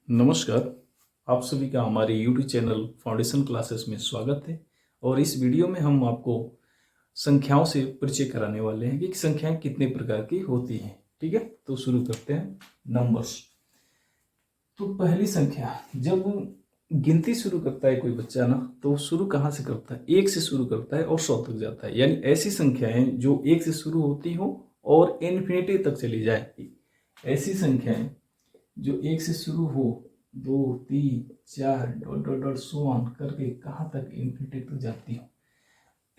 नमस्कार। आप सभी का हमारे YouTube चैनल फाउंडेशन क्लासेस में स्वागत है। और इस वीडियो में हम आपको संख्याओं से परिचय कराने वाले हैं कि संख्याएं कितने प्रकार की होती हैं। ठीक है, तो शुरू करते हैं। नंबर्स। तो पहली संख्या, जब गिनती शुरू करता है कोई बच्चा ना, तो शुरू कहाँ से करता है? एक से शुरू करता है और 100 तक जाता है। यानी ऐसी संख्याएं जो एक से शुरू होती हो और इन्फिनिटी तक चली जाए। ऐसी संख्याएं जो एक से शुरू हो, 2, 3, 4 dot dot dot so on करके कहाँ तक इन्फिनिटी तक जाती हो,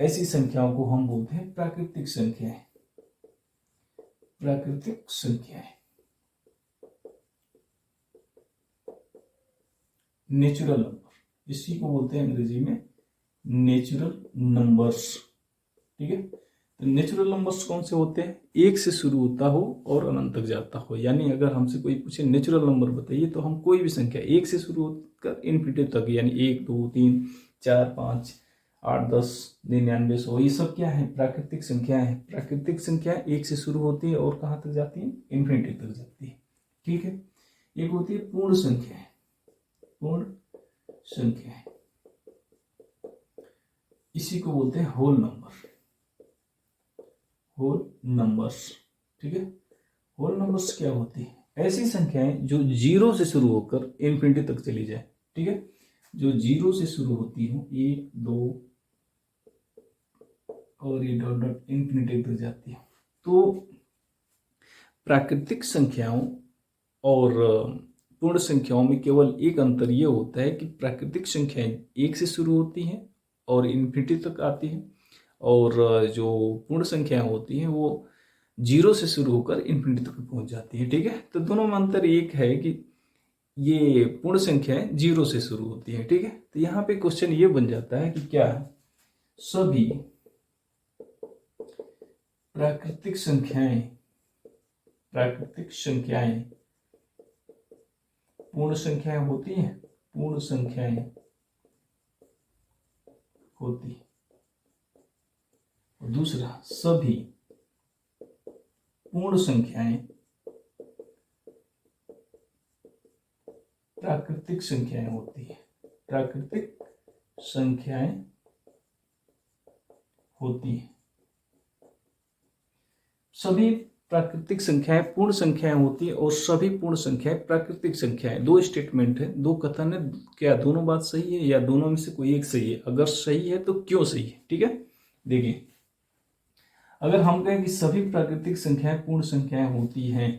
ऐसी संख्याओं को हम बोलते हैं प्राकृतिक संख्याएं। प्राकृतिक संख्याएं, नेचुरल नंबर, इसी को बोलते हैं अंग्रेजी में नेचुरल नंबर्स। ठीक है, तो नेचुरल नंबर्स कौन से होते हैं? एक से शुरू होता हो और अनंत तक जाता हो। यानी अगर हमसे कोई पूछे नेचुरल नंबर बताइए, तो हम कोई भी संख्या एक से शुरू होकर इन्फिनिटी तक, यानी 1, 2, 3, 4, 5, 8, 10, 99, 100, ये सब क्या है? प्राकृतिक संख्याएं हैं। प्राकृतिक संख्या एक से शुरू होती है और कहाँ तक जाती है? इन्फिनिटी तक जाती है। ठीक है, एक होती है पूर्ण संख्या। पूर्ण संख्या, इसी को बोलते हैं होल नंबर। Whole numbers. ठीक है, होल नंबर्स क्या होती है? ऐसी संख्याएं जो जीरो से शुरू होकर इन्फिनिटी तक चली जाए। ठीक है, जो जीरो से शुरू होती हो, 1, 2 और ये डॉट डॉट इन्फिनिटी तक जाती है। तो प्राकृतिक संख्याओं और पूर्ण संख्याओं में केवल एक अंतर ये होता है कि प्राकृतिक संख्याएं एक से शुरू होती हैं और इन्फिनिटी तक आती हैं, और जो पूर्ण संख्याएं होती हैं वो जीरो से शुरू होकर इन्फिनिटी तक पहुंच जाती है। ठीक है, तो दोनों में अंतर एक है कि ये पूर्ण संख्याएं जीरो से शुरू होती है। ठीक है, तो यहाँ पे क्वेश्चन ये बन जाता है कि क्या सभी प्राकृतिक संख्याएं पूर्ण संख्याएं होती हैं? पूर्ण संख्याएं होती है। और दूसरा, सभी पूर्ण संख्याएं प्राकृतिक संख्याएं होती है। प्राकृतिक संख्याएं होती है। सभी प्राकृतिक संख्याएं पूर्ण संख्याएं होती है और सभी पूर्ण संख्याएं प्राकृतिक संख्याएं। दो स्टेटमेंट है, दो कथन है। क्या दोनों बात सही है या दोनों में से कोई एक सही है? अगर सही है तो क्यों सही है? ठीक है, देखिए, अगर हम कहें कि सभी प्राकृतिक संख्याएं पूर्ण संख्याएं होती हैं,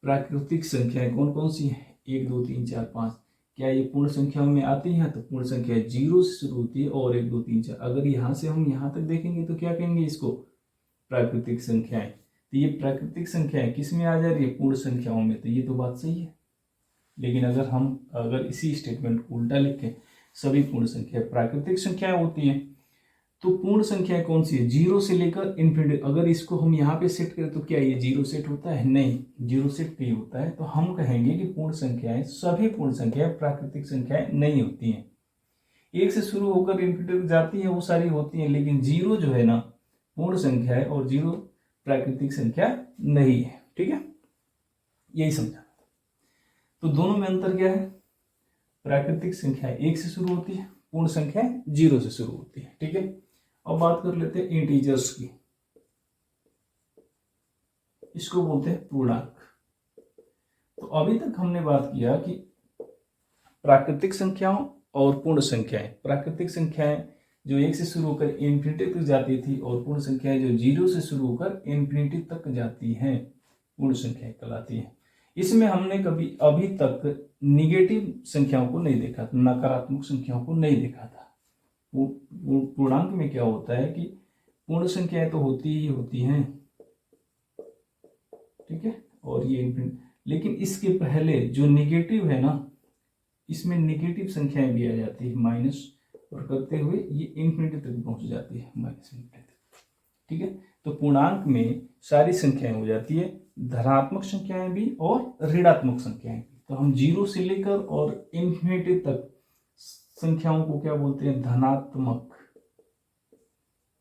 प्राकृतिक संख्याएं कौन कौन सी हैं? 1, 2, 3, 4, 5, क्या ये पूर्ण संख्याओं में आती है? तो पूर्ण संख्या जीरो से शुरू होती है और 1, 2, 3, 4। अगर यहां से हम यहां तक देखेंगे तो क्या कहेंगे इसको? प्राकृतिक संख्याएं। तो ये प्राकृतिक संख्याएं किस में आ जा रही है? पूर्ण संख्याओं में। तो ये तो बात सही है। लेकिन अगर इसी स्टेटमेंट को उल्टा लिखें, सभी पूर्ण संख्या प्राकृतिक संख्याएं होती हैं, तो पूर्ण संख्या कौन सी है? जीरो से लेकर इन्फिनिटी। अगर इसको हम यहाँ पे सेट करें तो क्या ये जीरो सेट होता है? नहीं, जीरो सेट नहीं होता है। तो हम कहेंगे कि पूर्ण संख्याएं, सभी पूर्ण संख्याएं प्राकृतिक संख्याएं नहीं होती हैं। एक से शुरू होकर इन्फिनिटी तक जाती है वो सारी होती हैं, लेकिन जीरो जो है ना, पूर्ण संख्या है और जीरो प्राकृतिक संख्या नहीं है। ठीक है, यही समझा। तो दोनों में अंतर क्या है? प्राकृतिक संख्या एक से शुरू होती है, पूर्ण संख्या जीरो से शुरू होती है। ठीक है, अब बात कर लेते हैं इंटीजर्स की। इसको बोलते हैं पूर्णांक। तो अभी तक हमने बात किया कि प्राकृतिक संख्याओं और पूर्ण संख्याएं। प्राकृतिक संख्याएं जो एक से शुरू होकर इन्फिनिटी तक जाती थी और पूर्ण संख्याएं जो जीरो से शुरू होकर इन्फिनिटी तक जाती हैं, पूर्ण संख्याएं कहलाती हैं। इसमें हमने कभी अभी तक निगेटिव संख्याओं को नहीं देखा था, नकारात्मक संख्याओं को नहीं देखा था। पूर्णांक में क्या होता है कि पूर्ण संख्याएं तो होती ही होती हैं, ठीक है, और ये इन्फिनिटी। लेकिन इसके पहले जो निगेटिव है ना, इसमें निगेटिव संख्याएं भी आ जाती है, माइनस, और करते हुए ये इन्फिनिटी तक पहुंच जाती है, माइनस इन्फिनिटी तक। ठीक है, तो पूर्णांक में सारी संख्याएं हो जाती है, धनात्मक संख्याएं भी और ऋणात्मक संख्याएं भी। तो हम जीरो से लेकर और इन्फिनिटी तक संख्याओं को क्या बोलते हैं? धनात्मक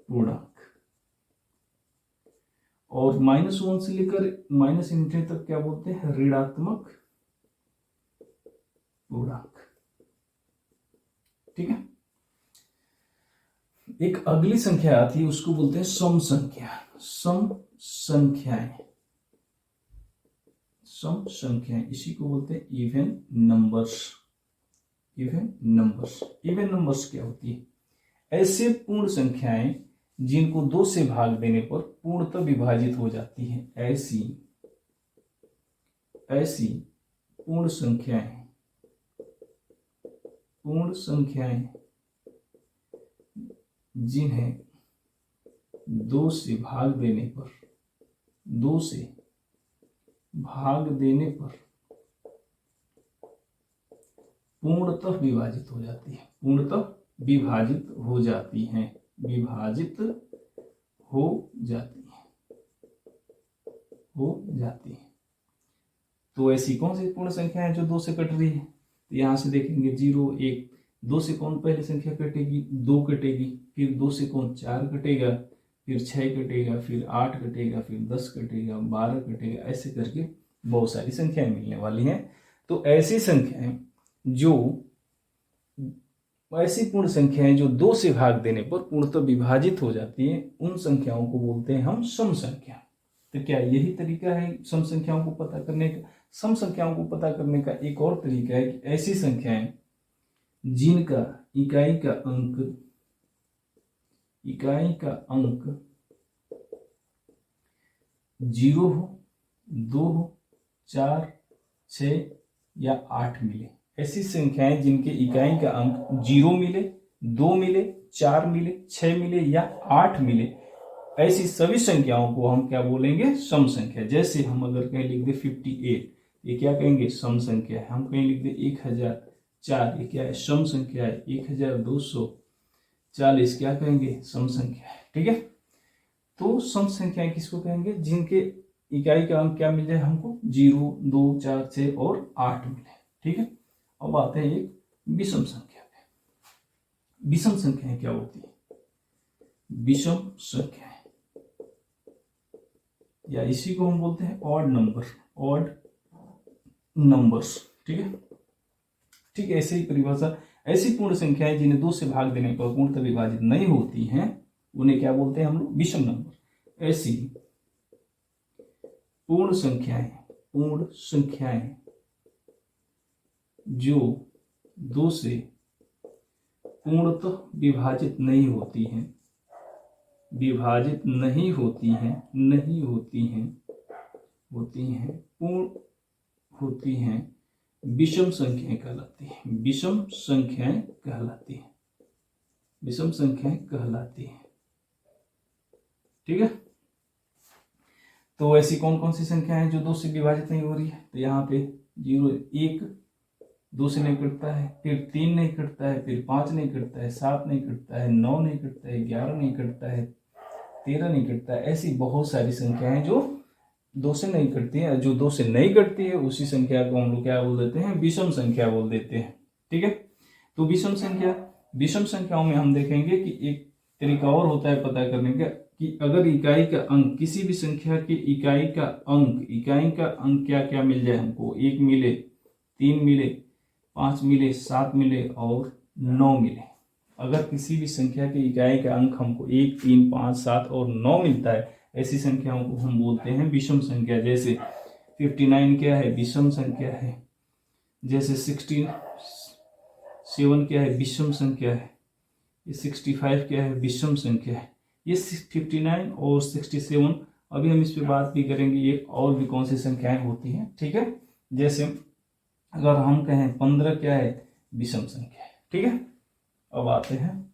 पूर्णांक। और -1 से लेकर माइनस इन्फिनिटी तक क्या बोलते हैं? ऋणात्मक पूर्णांक। ठीक है। एक अगली संख्या आती है, उसको बोलते हैं सम संख्या। सम संख्याएं, सम संख्याएं, इसी को बोलते हैं even numbers. Even numbers, even numbers क्या होती है? ऐसे पूर्ण संख्याएं जिनको 2 से भाग देने पर पूर्णतः विभाजित हो जाती हैं। ऐसी पूर्ण संख्याएं, पूर्ण संख्याएं जिन्हें 2 से भाग देने पर, 2 से भाग देने पर पूर्णतः विभाजित हो जाती है। पूर्णतः विभाजित हो जाती हैं, विभाजित हो जाती है, हो जाती है। तो ऐसी कौन सी पूर्ण संख्या है जो 2 से कट रही है? तो यहां से देखेंगे 0, 1, 2 से कौन पहली संख्या कटेगी? 2 कटेगी, फिर 2 से कौन 4 कटेगा, फिर 6 कटेगा, फिर 8 कटेगा, फिर 10 कटेगा, 12 कटेगा, ऐसे करके बहुत सारी संख्याएं मिलने वाली हैं। तो ऐसी संख्याएं जो, ऐसी पूर्ण संख्याएं जो 2 से भाग देने पर पूर्णतः विभाजित हो जाती हैं, उन संख्याओं को बोलते हैं हम सम संख्या। तो क्या यही तरीका है सम संख्याओं को पता करने का? सम संख्याओं को पता करने का एक और तरीका है कि ऐसी संख्याएं जिनका इकाई का अंक 0 हो, 2 हो, 4, 6 या 8 मिले। ऐसी संख्याएं जिनके इकाई का अंक 0 मिले, 2 मिले, 4 मिले, 6 मिले या 8 मिले, ऐसी सभी संख्याओं को हम क्या बोलेंगे? सम संख्या। जैसे हम अगर कहीं लिख दे 58, ये क्या कहेंगे? सम संख्या है। हम कहीं लिख दे 1004, ये क्या है? सम संख्या है। 1240 क्या कहेंगे? सम संख्या है। ठीक है। तो सम संख्याएं किसको कहेंगे? जिनके इकाई का अंक क्या मिल जाए हमको? 0, 2, 4, 6 और 8 मिले। ठीक है। अब आते हैं एक विषम संख्या पे। विषम संख्याएं क्या होती है? विषम संख्याएं, या इसी को हम बोलते हैं ऑड नंबर, ऑड नंबर्स। ठीक है। ठीक है, ऐसे ही परिभाषा। ऐसी पूर्ण संख्याएं जिन्हें 2 से भाग देने पर पूर्णतः विभाजित नहीं होती हैं, उन्हें क्या बोलते हैं हम लोग? विषम नंबर। ऐसी पूर्ण संख्याएं जो 2 से पूर्णतः विभाजित नहीं होती हैं, विभाजित नहीं होती हैं, पूर्ण होती हैं, विषम संख्याएं कहलाती हैं। विषम संख्याएं कहलाती हैं, विषम संख्याएं कहलाती हैं। ठीक है। तो ऐसी कौन कौन सी संख्याएं हैं जो 2 से विभाजित नहीं हो रही है? तो यहाँ पे 0, 1 2 से नहीं कटता है, फिर 3 नहीं कटता है, फिर 5 नहीं कटता है, 7 नहीं कटता है, 9 नहीं कटता है, 11 नहीं कटता है, 13 नहीं कटता है। ऐसी बहुत सारी संख्याएं जो 2 से नहीं कटती है। जो 2 से नहीं कटती है उसी संख्या को हम लोग क्या बोल देते हैं? विषम संख्या बोल देते हैं। ठीक है। तो विषम संख्याओं में हम देखेंगे कि एक तरीका और होता है पता करने का, कि अगर इकाई का अंक, किसी भी संख्या के इकाई का अंक क्या क्या मिल जाए हमको? 1 मिले, 3 मिले, 5 मिले, 7 मिले और 9 मिले। अगर किसी भी संख्या के इकाई का अंक हमको 1, 3, 5, 7 और 9 मिलता है, ऐसी संख्याओं को हम बोलते हैं विषम संख्या। जैसे 59 क्या है? विषम संख्या है। जैसे 67 क्या है? विषम संख्या है। ये 65 क्या है? विषम संख्या है। ये 59 और 67, अभी हम इस पे बात भी करेंगे, ये और भी कौन सी संख्याएं होती हैं। ठीक है। जैसे अगर हम कहें 15 क्या है? विषम संख्या है। ठीक है। अब आते हैं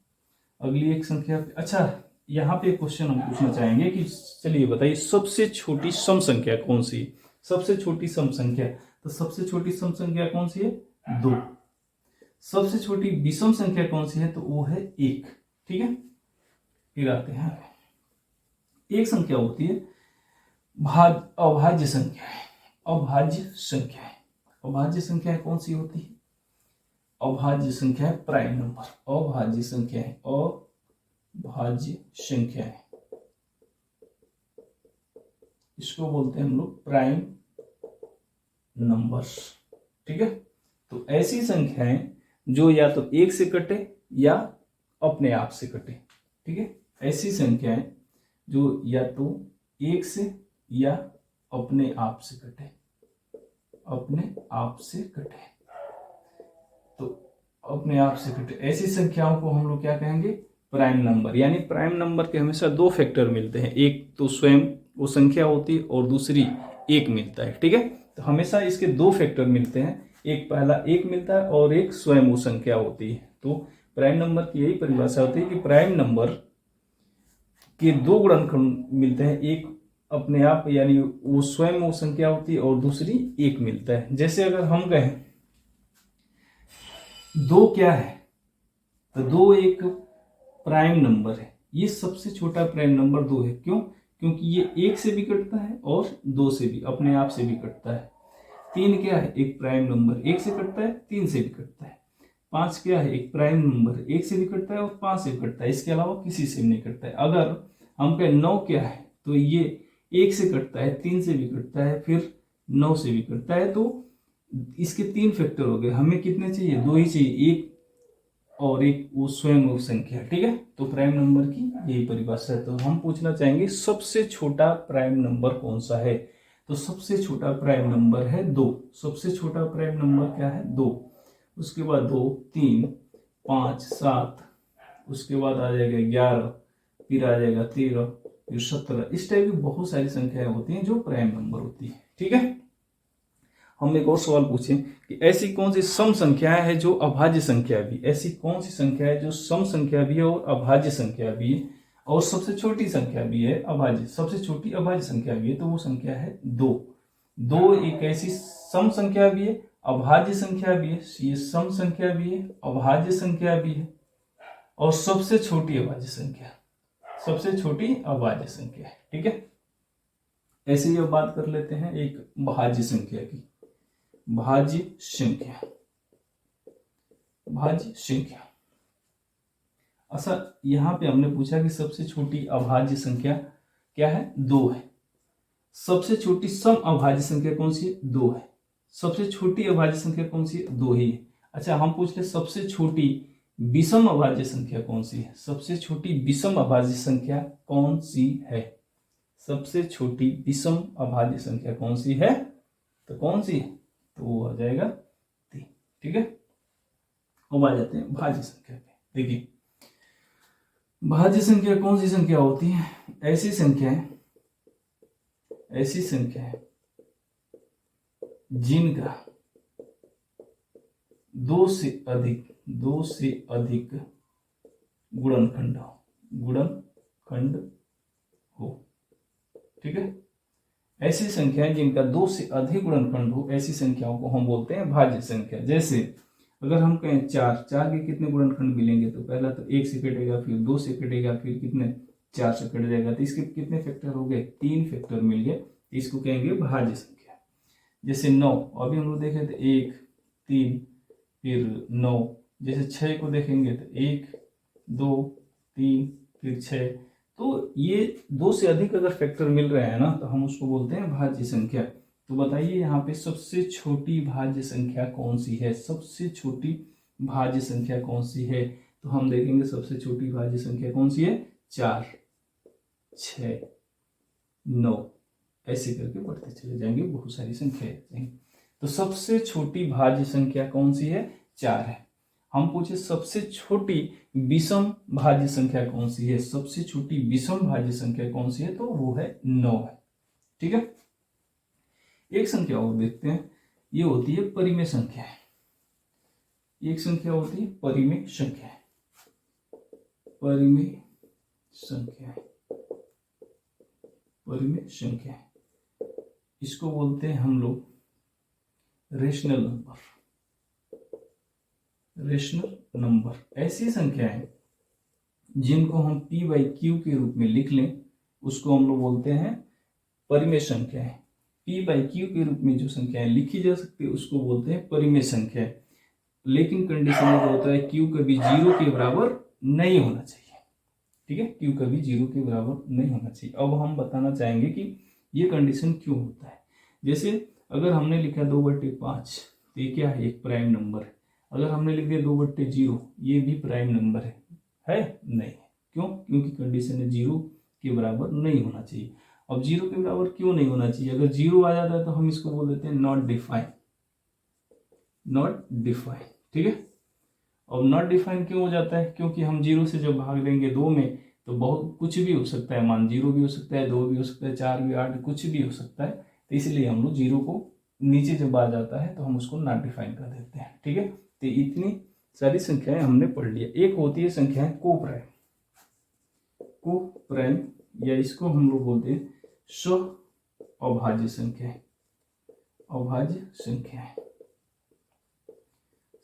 अगली एक संख्या पे। अच्छा, यहाँ पे क्वेश्चन हम पूछना चाहेंगे कि चलिए बताइए सबसे छोटी सम संख्या कौन सी है? सबसे छोटी सम संख्या, तो सबसे छोटी सम संख्या कौन सी है? 2। सबसे छोटी विषम संख्या कौन सी है? तो वो है 1। ठीक है। फिर आते हैं, एक संख्या होती है अभाज्य संख्या है। अभाज्य संख्या है। अभाज्य संख्या कौन सी होती है? अभाज्य संख्या है प्राइम नंबर। अभाज्य संख्या है, अभाज्य संख्या है, इसको बोलते हैं हम लोग प्राइम नंबर्स। ठीक है। तो ऐसी संख्याएं जो या तो एक से कटे या अपने आप से कटे, ठीक है, ऐसी संख्याएं जो या तो एक से या अपने आप से कटे, अपने आप से कटे, तो अपने आप से कटे ऐसी संख्याओं को हम लोग क्या कहेंगे, प्राइम नंबर। यानी प्राइम नंबर के हमेशा दो फैक्टर मिलते हैं, एक तो स्वयं वो संख्या होती है और दूसरी एक मिलता है, ठीक है। तो हमेशा इसके दो फैक्टर मिलते हैं, एक पहला एक मिलता है और एक स्वयं वो संख्या होती है। तो प्राइम नंबर की यही परिभाषा होती है कि प्राइम नंबर के दो गुणनखंड मिलते हैं, एक अपने आप यानी वो स्वयं वो संख्या होती है और दूसरी एक मिलता है। जैसे अगर हम कहें दो क्या है, तो दो एक प्राइम नंबर है, ये सबसे छोटा प्राइम नंबर दो है। क्यों? क्योंकि ये एक से भी कटता है और दो से भी, अपने आप से भी कटता है। तीन क्या है, एक प्राइम नंबर, एक से कटता है, तीन से भी कटता है। पांच क्या है, एक प्राइम नंबर, एक से भी कटता है और पांच से भी कटता है, इसके अलावा किसी से भी नहीं कटता है। अगर हम कहें नौ क्या है, तो ये एक से कटता है, तीन से भी कटता है, फिर नौ से भी कटता है। तो इसके तीन फैक्टर हो गए, हमें कितने चाहिए, दो ही चाहिए, एक और एक वो स्वयं वो संख्या, ठीक है। तो प्राइम नंबर की यही परिभाषा है। तो हम पूछना चाहेंगे सबसे छोटा प्राइम नंबर कौन सा है, तो सबसे छोटा प्राइम नंबर है दो। सबसे छोटा प्राइम नंबर क्या है, दो। उसके बाद दो, तीन, पाँच, सात, उसके बाद आ जाएगा 11, फिर आ जाएगा 13, फिर 17। इस टाइप की बहुत सारी संख्याएं होती हैं जो प्राइम नंबर होती है, ठीक है। हम एक और सवाल पूछें कि ऐसी कौन सी सम संख्याएं है जो अभाज्य संख्या भी, ऐसी कौन सी संख्या है जो सम संख्या भी है और अभाज्य संख्या भी है और सबसे छोटी संख्या भी है, अभाज्य, सबसे छोटी अभाज्य संख्या भी है, तो वो संख्या है दो। दो एक ऐसी सम संख्या भी है, अभाज्य संख्या भी है, ये सम संख्या भी है, अभाज्य संख्या भी है और सबसे छोटी अभाज्य संख्या, सबसे छोटी अभाज्य संख्या है, ठीक है। ऐसे ही अब बात कर लेते हैं एक भाज्य संख्या की। भाज्य संख्या, भाज्य संख्या, अच्छा यहां पे हमने पूछा कि सबसे छोटी अभाज्य संख्या क्या है, दो है। सबसे छोटी सम अभाज्य संख्या कौन सी है, दो है। सबसे छोटी अभाज्य संख्या कौन सी है, दो ही है। अच्छा हम पूछ ले सबसे छोटी विषम अभाज्य संख्या कौन सी है, सबसे छोटी विषम अभाज्य संख्या कौन सी है, सबसे छोटी विषम अभाज्य संख्या कौन सी है, तो कौन सी है, तो वो आ जाएगा 3, ठीक है। अब आ जाते हैं भाज्य संख्या पे। देखिए भाज्य संख्या कौन सी संख्या होती है, ऐसी संख्याएं, ऐसी संख्याएं जिनका दो से अधिक गुणनखंड हो, ठीक है। ऐसी संख्याएं जिनका दो से अधिक गुणनखंड हो, ऐसी संख्याओं को हम बोलते हैं भाज्य संख्या। जैसे अगर हम कहें चार, चार के कितने गुणनखंड मिलेंगे, तो पहला तो एक से कटेगा, फिर दो से कटेगा, फिर कितने, चार से कट जाएगा, तो इसके कितने फैक्टर हो गए, तीन फैक्टर मिल गए, इसको कहेंगे भाज्य संख्या। जैसे 9, अभी हम लोग देखे थे 1, 3, फिर 9। जैसे 6 को देखेंगे तो 1, 2, 3, फिर 6। तो ये दो से अधिक अगर फैक्टर मिल रहे हैं ना, तो हम उसको बोलते हैं भाज्य संख्या। तो बताइए यहाँ पे सबसे छोटी भाज्य संख्या कौन सी है, सबसे छोटी भाज्य संख्या कौन सी है, तो हम देखेंगे सबसे छोटी भाज्य संख्या कौन सी है, 4, 6, 9, ऐसे करके बढ़ते चले जाएंगे, बहुत सारी संख्याएं। तो सबसे छोटी भाज्य संख्या कौन सी है, 4 है। हम पूछे सबसे छोटी विषम भाज्य संख्या कौन सी है, सबसे छोटी विषम भाज्य संख्या कौन सी है, तो वो है 9 है, ठीक है। एक संख्या और देखते हैं, ये होती है परिमेय संख्या। एक संख्या होती है परिमेय संख्या, परिमेय संख्या, परिमेय संख्या, इसको बोलते हैं हम लोग रेशनल नंबर, रेशनल नंबर। ऐसी संख्याएं जिनको हम p/q के रूप में लिख लें, उसको हम लोग बोलते हैं परिमेय संख्याएं। p/q के रूप में जो संख्याएं लिखी जा सकती है उसको बोलते हैं परिमेय संख्या। लेकिन कंडीशन में होता है q कभी 0 के बराबर नहीं होना चाहिए, ठीक है, q कभी 0 के बराबर नहीं होना चाहिए। अब हम बताना चाहेंगे कि ये कंडीशन क्यों होता है। जैसे अगर हमने लिखा 2/5, तो ये क्या है, एक प्राइम नंबर है। अगर हमने लिख दिया 2/0, ये भी प्राइम नंबर है नहीं। क्यों? क्योंकि कंडीशन है 0 के बराबर नहीं होना चाहिए। अब 0 के बराबर क्यों नहीं होना चाहिए? अगर 0 आ जाता है तो हम इसको बोल देते हैं नॉट डिफाइन, ठीक है। अब नॉट डिफाइन क्यों हो जाता है? क्योंकि हम 0 से जब भाग देंगे 2 में तो बहुत कुछ भी हो सकता है, मान 0 भी हो सकता है, 2 भी हो सकता है, 4 भी, 8, कुछ भी हो सकता है। तो इसलिए हम लोग 0 को नीचे जब आ जाता है तो हम उसको नॉट डिफाइन कर देते हैं, ठीक है। तो इतनी सारी संख्याएं हमने पढ़ लिया। एक होती है संख्याएं कोप्राइम, या इसको हम लोग बोलते हैं स्व अभाज्य संख्याएं।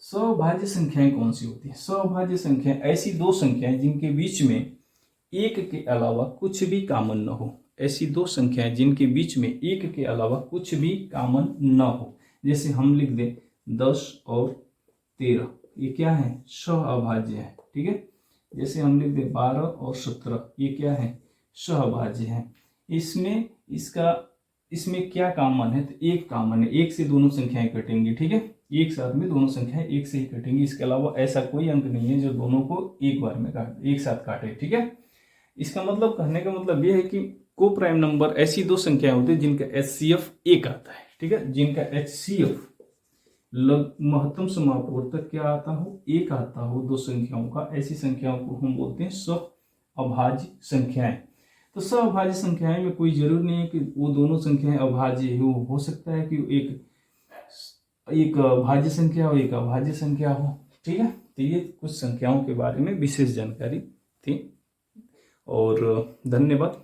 स्वभाज्य संख्याएं कौन सी होती है? स्वभाज्य संख्याएं ऐसी दो संख्याएं जिनके बीच में एक के अलावा कुछ भी कॉमन न हो। ऐसी दो संख्याएं जिनके बीच में एक के अलावा कुछ भी कॉमन न हो। जैसे हम लिख दें 10 और 13, ये क्या है? स्वअभाज्य है, ठीक है। जैसे हम लिख दें 12 और 17, ये क्या है? स्वअभाज्य है। इसमें क्या कॉमन है? तो एक कॉमन है, एक से दोनों संख्याएं कटेंगी, ठीक है। एक साथ में दोनों संख्याएं एक से ही कटेंगी, इसके अलावा ऐसा कोई अंक नहीं है जो दोनों को एक साथ काटे, ठीक है। इसका मतलब, कहने का मतलब यह है कि को प्राइम नंबर ऐसी दो संख्याएं होती है जिनका HCF एक आता है, ठीक है। जिनका HCF महत्तम समापवर्तक क्या आता हो? एक आता हो दो संख्याओं का, ऐसी संख्याओं को हम बोलते हैं स्वअभाज्य संख्याएं। तो स्वअभाज्य संख्याएं में कोई जरूर नहीं है कि वो दोनों संख्याएं अभाज्य हो सकता है कि एक भाज्य संख्या हो, एक अभाज्य संख्या हो, ठीक है। तो ये कुछ संख्याओं के बारे में विशेष जानकारी थी, और धन्यवाद।